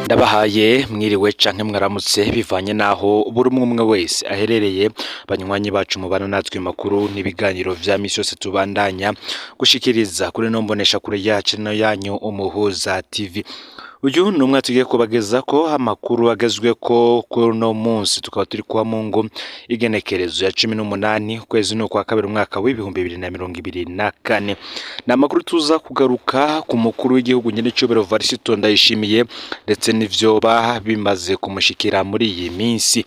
Ndabahaye mwiriwe canke mwaramutse bivanye naho buri umwe wese aherereye banywanyi bacu mubana natwe makuru n'ibiganiro vya misi yose tubandanya gushikiriza kuri no mbonesha kure yacu no yanyu Umuhuza TV. Uyu numwe tugiye kubageza ko amakuru agezwe ko kuno munsi tukaba turi kwa Mungu igenekerezo ya 18 ukwezi no kwa kabiri umwaka w'2024. Na makuru tuza kugaruka ku mukuru w'igihugu nyene cyobero Varisito Ndayishimiye ndetse n'ivyo bimaze kumushikira muri iyi minsi.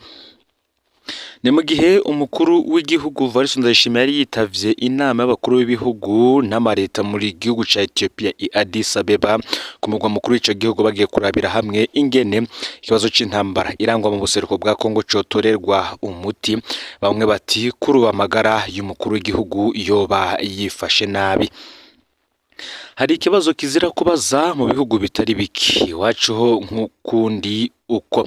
Ni mu gihe umukuru w'igihugu Varisito Ndayishimiye yari yitavye inama y'abakuru b'ibihugu n'amareta muri gihugu ca Ethiopia i Addis Ababa ku mugwa mukuru w'ico gihugu bagiye kurabira hamwe ingene ikibazo c'intambara irangwa mu buseruko bwa Kongo cotorerwa umuti. Bamwe bati kuri amagara y'umukuru w'igihugu yoba yifashe nabi. Hari ikibazo kizira kubaza mu bihugu bitari biki iwacu ho nk'ukundi uko,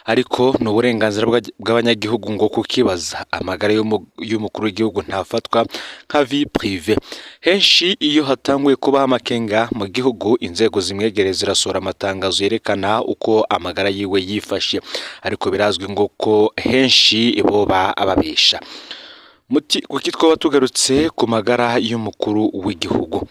ariko no burenganzira bw'abanyagihugu ngo kukibaza amagara y'umukuru w'igihugu ntafatwa nka vie prive. Henshi iyo hatanguye kuba amakenga mu gihugu inzego zimwegere zirasora amatangazo yerekana uko amagara yiwe yifashe, ariko birazwi ngo ko henshi boba ababesha. Kuki twaba tugarutse ku magara y'umukuru w'igihugu.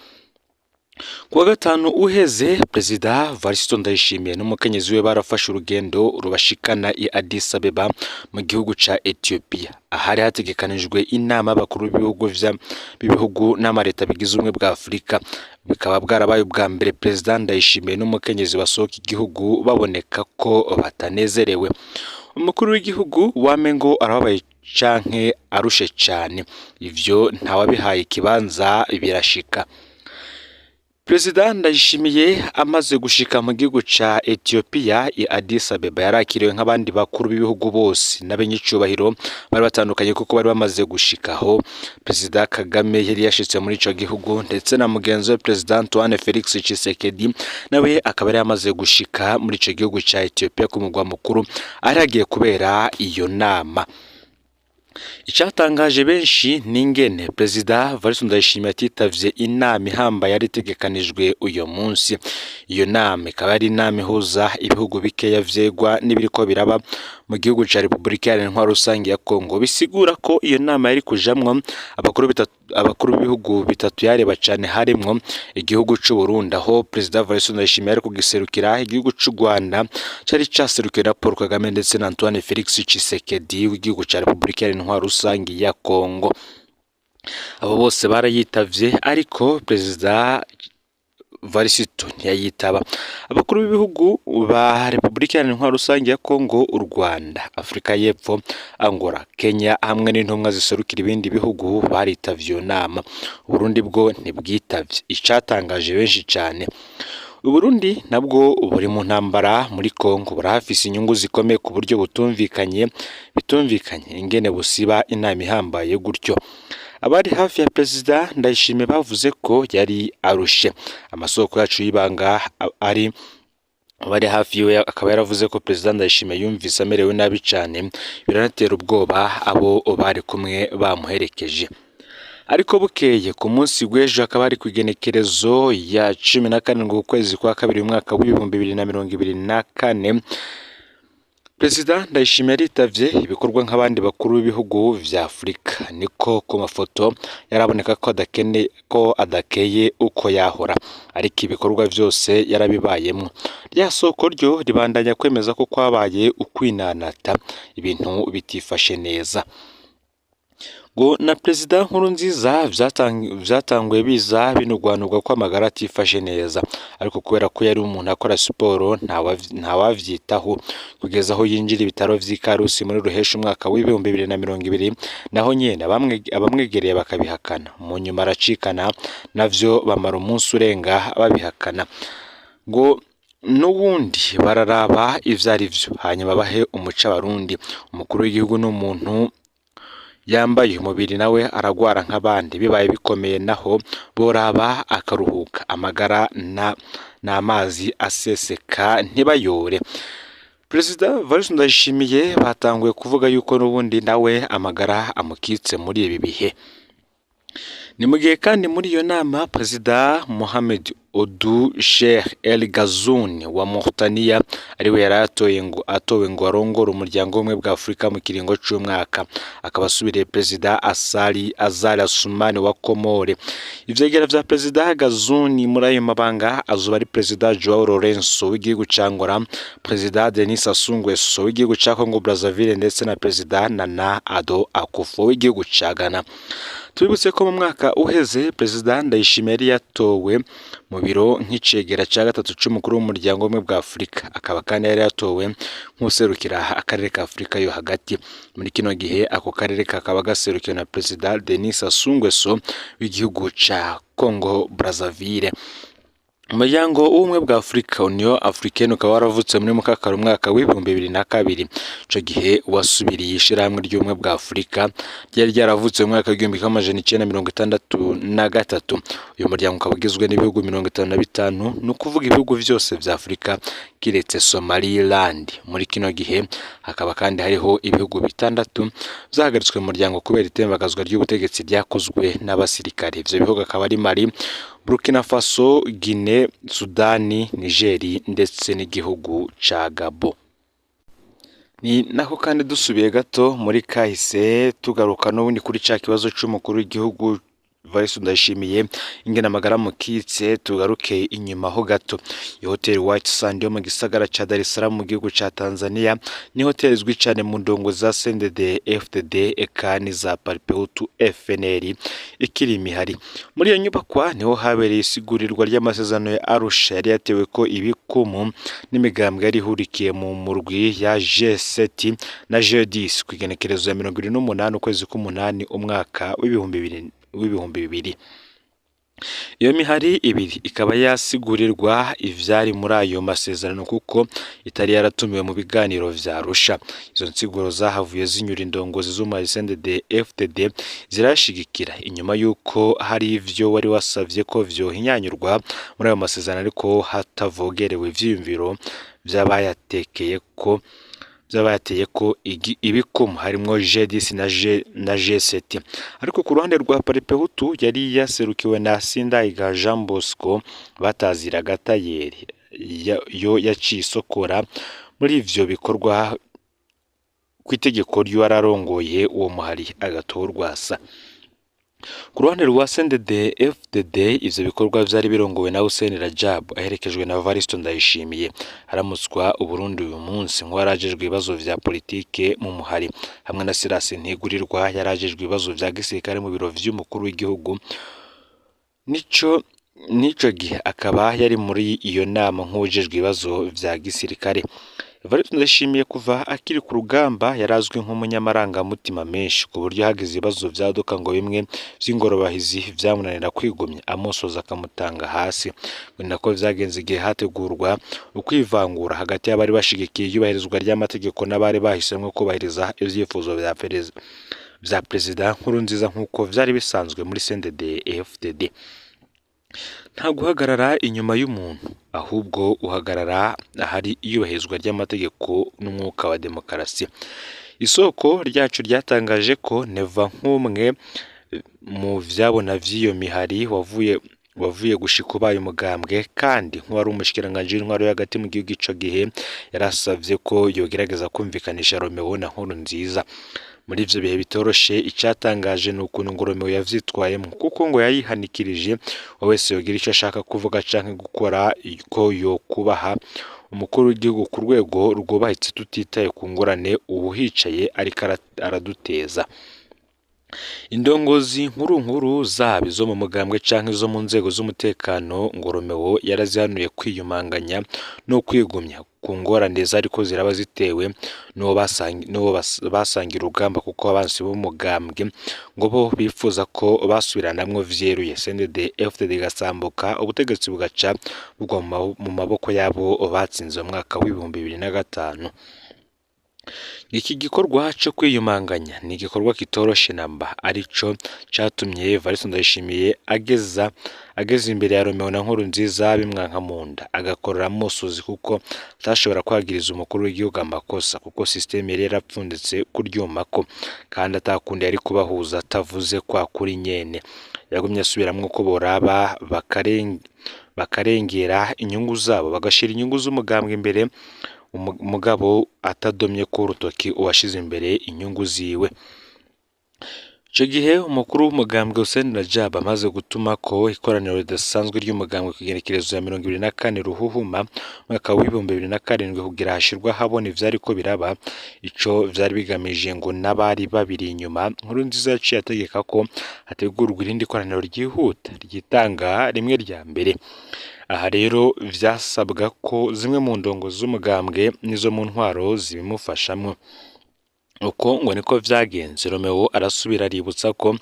Kuwa gatanu uheze Perezida Varisito Ndayishimiye n'umukenyezi we barafashe urugendo rubashikana i Addis Ababa mu gihugu ca Ethiopia, ahari hategekanijwe inama y'abakuru b'ibihugu n'amareta bigize ubumwe bwa Afrika. Bikaba bwarabaye ubwa mbere Perezida Ndayishimiye n'umukenyezi basohoka igihugu baboneka ko batanezerewe. Umukuru w'igihugu wamengo arababaye canke arushe cane, ivyo ntawabihaye ikibanza birashika. Perezida Ndayishimiye amaze gushika mu gihugu ca Ethiopia i Addis Ababa yarakiriwe nk'abandi bakuru b'ibihugu bose n'abenyicubahiro bari batandukanye kuko bari bamaze gushikaho. Perezida Kagame yari yashitse muri ico gihugu ndetse na mugenzi we Perezida Antoine Felix Tshisekedi nawe akaba yari yamaze gushika muri ico gihugu ca Ethiopia ku mugwa mukuru aragiye kubera iyo nama. Icatangaje benshi ningene Perezida Varisito Ndayishimiye atitavye inama ihamba yari itegekanijwe uyo munsi. Iyo nama ikaba ari inama ihuza ibihugu bikeya vyegwa n'ibiriko biraba mu gihugu ca Repubulika Iharanira Rusange ya Kongo. Bisigura ko iyo nama yari kujamwo abakuru b'ibihugu bitatu yareba cane, harimwo igihugu c'u Burundi aho Perezida Varisito Ndayishimiye ari kugiserukira, igihugu c'u Rwanda cari caserukiwe na Paul Kagame ndetse na Antoine Felix Tshisekedi w'igihugu ca Repubulika Iharanira Rusange ya Kongo. Abo bose barayitavye ariko Perezida Varisito ntiyayitaba. Abakuru b'ibihugu ba Repubulika Iharanira Rusange ya Kongo, u Rwanda, Afrika y'Epfo, Angola, Kenya hamwe n'intumwa ziserukira ibindi bihugu baritavye iyo nama. Burundi bwo ntibwitavye. Icatangaje benshi cane, Burundi nabwo buri mu ntambara muri Kongo, burafise inyungu zikomeye ku buryo bitumvikanye ingene busiba inama ihambaye gutyo. Abari hafi ya Perezida Ndayishimiye bavuze ko yari arushe. Amasoko yacu y'ibanga abari hafi yiwe akaba yaravuze ko Perezida Ndayishimiye yumvise amerewe nabi cane, biranatera ubwoba abo bari kumwe bamuherekeje. Ariko bukeye ku munsi w'ejo akaba ari kwigenekerezo ya 14 ukwezi kwa kabiri umwaka w'2024, Perezida Ndayishimiye yaritavye ibikorwa nk'abandi bakuru b'ibihugu vya Afrika. Niko ku mafoto yaraboneka ko adakeye uko yahora, ariko ibikorwa vyose yarabibayemwo. Rya soko ryo ribandanya kwemeza ko kwabaye ukwinanata, ibintu bitifashe neza. Ngo na Perezida Nkurunziza vyatanguye biza binugwanugwa ko amagara atifashe neza, ariko kubera ko yari umuntu akora siporo ntawavyitaho kugeza aho yinjira ibitaro vy'Ikarusi muri Ruhesha umwaka w'2020, naho nyene abamwegereye bakabihakana. Mu nyuma aracikana navyo bamara umunsi urenga babihakana. Ngo n'ubundi bararaba ivyari vyo hanyuma bahe umuca Barundi. Umukuru w'igihugu n'umuntu yambaye umubiri nawe aragwara nk'abandi, bibaye bikomeye naho boraba akaruhuka, amagara n'amazi aseseka ntibayore. Perezida Varisito Ndayishimiye batanguye kuvuga yuko n'ubundi nawe amagara amukitse muri ibi bihe. Ni mu gihe kandi muri iyo nama Perezida Odu Sheikh El Ghazouani wa Mauritania ariwe yaratowe ngo arongore umuryango w'ubumwe bwa Afurika mu kiringo cy'umwaka, akaba asubiriye Perezida Azali Assoumani wa Komore. Ivyegera vya Perezida Ghazouani muri ayo mabanga azuba ari Perezida Joao Lourenço w'igihugu ca Angola, Perezida Denis Sassou Nguesso w'igihugu ca Congo Brazzaville ndetse na Perezida Nana Addo Akufo w'igihugu ca Ghana. Tubibutse ko mu mwaka uheze Perezida Ndayishimiye yari yatowe mu biro nk'icegera ca gatatu c'umukuru w'umuryango w'ubumwe bwa Afurika, akaba kandi yari yatowe nk'userukira akarere ka Afurika yo hagati. Muri kino gihe ako karere kakaba gaserukiwe na Perezida Denis Sassou Nguesso w'igihugu ca Congo Brazzaville. Umuryango w'ubumwe bwa Afurika Union Africaine ukaba waravutse muri mukakaro umwaka w'2002. Ico gihe wasubiriye ishirahamwe ry'ubumwe bwa Afurika ryari ryaravutse mu mwaka w'1963. Uyu muryango ukaba ugizwe n'ibihugu 55, no kuvuga ibihugu vyose vya Afurika kiretse Somaliland. Muri kino gihe hakaba kandi hariho ibihugu 6 vyahagaritswe mu muryango kubera itembagazwa ry'ubutegetsi ryakozwe n'abasirikare. Ivyo bihugu akaba ari Mali, Burkina Faso, Guinée, Sudani, Niger ndetse n'igihugu ca Gabon. Ni nako kandi dusubiye gato muri kahise tugaruka n'ubundi kuri ca kibazo c'umukuru w'igihugu Varisi Ndayishimiye ingena amagara mu kitse. Tugaruke inyuma ho gato. Iyo hotel White Sand yo mu gisagara ca Dar es Salaam mu gihugu ca Tanzania ni hotel izwi cyane mu ndongo za CNDD-FDD eka za Parpehutu FNL ikiri imihari. Muri iyo nyubakwa niho habereye isigurirwa ry'amasezerano ya Arusha yari yatewe ko ibikumu n'imigambwe yari ihurikiye mu murwi ya G7 na G10 ku igenekerezo ya 28 ukwezi k'umunani umwaka w'ibihumbi 2000. Iyo mihari ibiri ikaba yasigurirwa ivyari muri ayo masezerano kuko itari yaratumiwe mu biganiro vya Arusha. Izo nsiguro zahavuye zinyura indongozi z'umuryango zirashigikira inyuma yuko hari ivyo wari wasavye ko vyohinyanyurwa muri ayo masezerano, ariko hatavogerewe ivyiyumviro vyabayateye ko ibikumu harimwo G10 na G7. Ariko ku ruhande rwa Parpehutu yari yaserukiwe na Sindayigaya Jean Bosco batazira gatayeri yo yacisokora muri ivyo bikorwa kwitegeko ry'ararongoye uwo muhari agatorwasa. Ku ruhande rwa CNDD-FDD ivyo bikorwa vyari birongowe na Hussein Rajab aherekejwe na Varisi Ndayishimiye. Haramutswa Uburundi uyu munsi nk'uwarajejwe ibibazo vya politike mu muhari, hamwe na Silas Ntigurirwa yarajejwe ibibazo vya gisirikare mu biro vy'umukuru w'igihugu. Nico gihe akaba yari muri iyo nama nk'ujejwe ibibazo vya gisirikare. Varisi Ndayishimiye kuva akiri ku rugamba yarazwi nk'umunyamarangamutima menshi, ku buryo hagize ibibazo vyaduka ngo bimwe vy'ingorobahizi vyamunanira kwigumya amosoza akamutanga hasi. Nako vyagenze igihe hategurwa ukwivangura hagati y'abari bashigikiye iyubahirizwa ry'amategeko n'abari bahisemwe kubahiriza ivyifuzo vya Perezida Nkurunziza nk'uko vyari bisanzwe muri CNDD-FDD. Nta guhagarara inyuma y'umuntu, ahubwo uhagarara ahari iyubahirizwa ry'amategeko n'umwuka wa demokarasi. Isoko ryacu ryatangaje ko Neva nk'umwe mu vyabona vy'iyo mihari wavuye gushika ubaye umugambwe, kandi nk'uwari umushikiranganje w'intwaro y'agati mu gihugu ico gihe yarasavye ko yogerageza kumvikanisha Romeo na Nkurunziza. Muri ivyo bihe bitoroshe icatangaje nukuntu ngo Romeo yavyitwayemo, kuko ngo yayihanikirije wese yogira ico ashaka kuvuga canke gukora ko yokubaha umukuru w'igihugu ku rwego rwubahitse tutitaye ku ngorane ubuhicaye ariko araduteza. Indongozi nkuru zaba izo mu mugambwe canke izo mu nzego z'umutekano ngo Romeo yarazihanuye kwiyumanganya no kwigumya ku ngorane zariko ziraba zitewe n'uwo basangira urugamba, kuko abansi b'umugambwe ngo bo bifuza ko basubiranamwo vyeruye. CNDD-FDD gasambuka ubutegetsi bugaca bugwa mu maboko yabo batsinze mu mwaka w'2005. Iki gikorwa cyo kwiyumanganya ni igikorwa kitoroshe namba, arico catumye Varisi Ndayishimiye ageza imbere ya Romeo na Nkurunziza bimwanka munda, agakorera amosozi kuko atashobora kwagiriza umukuru w'igihugu amakosa, kuko system yari yarapfunditse kuryumako, kandi atakundi yari kubahuza atavuze kwa kuri nyene. Yagumye asubiramwo ko boraba bakarengera inyungu zabo bagashira inyungu z'umugambwe imbere umugabo atadomye ku rutoki uwashize imbere inyungu ziwe. Ico gihe umukuru w'umugambwe Hussein Rajab amaze gutuma ko ikoraniro ridasanzwe ry'umugambwe kugenekerezo ya 24 Ruhuhuma mwaka wa 2027 kugira hashirwa habona ivyari ko biraba ico vyari bigamije ngo nabari babiri inyuma Nkurunziza yaciye ategeka ko hategurwa irindi koraniro ryihuta ryitanga rimwe rya mbere. Aha rero vyasabwa ko zimwe mu ndongo z'umugambwe nizo mu ntwaro zibimufashamwe. Uko ngo niko vyagenze. Romeo arasubira aributsa ko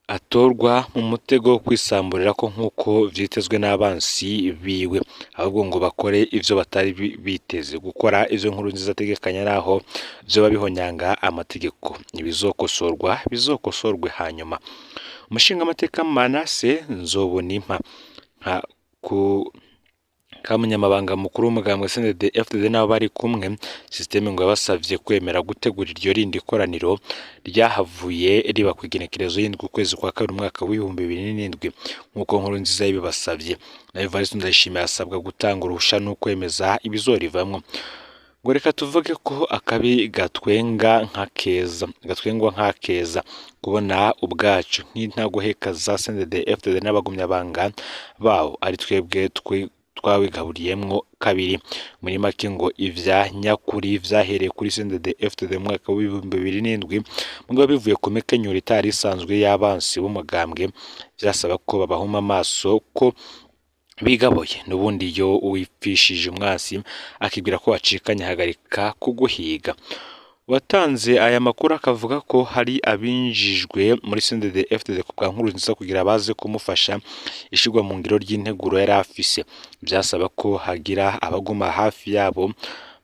atorwa mu mutego wo kwisamburira ko nkuko vyitezwe n'abansi biwe, ahubwo ngo bakore ivyo batari biteze gukora. Ivyo Nkurunziza ategekanya naho vyo babihonyanga amategeko bizokosorwe hanyuma. Umushinga amateka Manase Nzobonimpa ku Kamunyamabanga mukuru w'umugambwe CNDD-FDD nabo bari kumwe systeme ngo yabasavye kwemera gutegura iryo rindi koraniro ryahavuye riba kwigenekerezo y'indwi kwezi kwa kabiri umwaka wa 2007 nkuko Nkurunziza yibibasavye. Na Evariste Ndayishimiye asabwa gutanga uruhusha no kwemeza ibizorivamwo. Ngo reka tuvuge ko akabi gatwengwa nk'akeza kubona ubwacu nk'intagoheka za CNDD-FDD n'abagumyabanga bawo ari twebwe twawigaburiyemwo kabiri. Muri make ngo ivya nyakuri vyahereye kuri CNDD-FDD mu mwaka wa 2007 mugabo bivuye ku mekenyuro itari isanzwe y'abansi b'umugambwe vyasaba ko babahuma amaso ko bigaboye n'ubundi iyo wipfishije umwasi akibwira ko wacikanye hagarika kuguhiga. Watanze aya makuru akavuga ko hari abinjijwe muri CNDD-FDD ku bwa Nkurunziza kugira baze kumufasha ishigwa mu ngiro ry'integuro yari afise. Byasaba ko hagira abaguma hafi yabo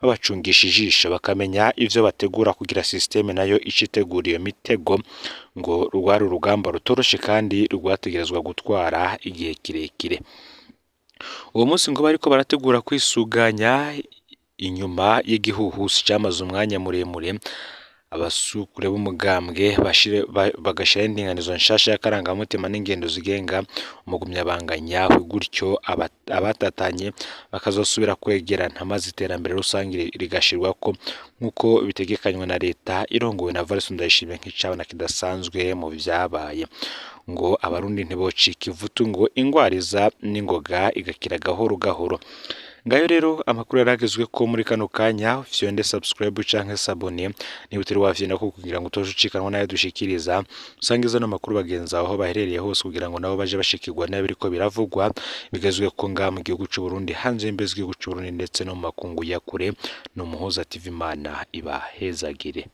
babacungisha ijisho bakamenya ivyo bategura kugira systeme nayo icitegura iyo mitego. Ngo rwari urugamba rutoroshe kandi rwategerezwa gutwara igihe kirekire. Uwo munsi ngo bariko barategura kwisuganya inyuma y'igihuhusi cyamaze umwanya muremure. Abasukure b'umugambwe bagashira indinganizo nshasha y'akarangamutima n'ingendo zigenga umugumyabanga nyawe, gutyo abatatanye bakazosubira kwegerana maze iterambere rusange rigashirwa ko nkuko bitegekanywa na leta irongowe na Evariste Ndayishimiye nk'icabana kidasanzwe mu vyabaye. Ngo abarundi ntibocika ivutu ngo ingwariza n'ingoga igakira gahoro gahoro. Ngayo rero amakuru yaragezwe ko muri kano kanya fyonde subscribe canke sabone ni utiri wafyenda ko kugira ngo utoje ucikanwa nayo dushikiriza usangiza n'amakuru bagenza aho baherereye hose kugira ngo nabo baje bashikirwa n'abiriko biravugwa bigezwe ko nga mu gihugu cy'u Burundi hanze y'imbezwe cy'u Burundi ndetse no mu makungu ya kure. No Muhoza TV Imana ibahezagire.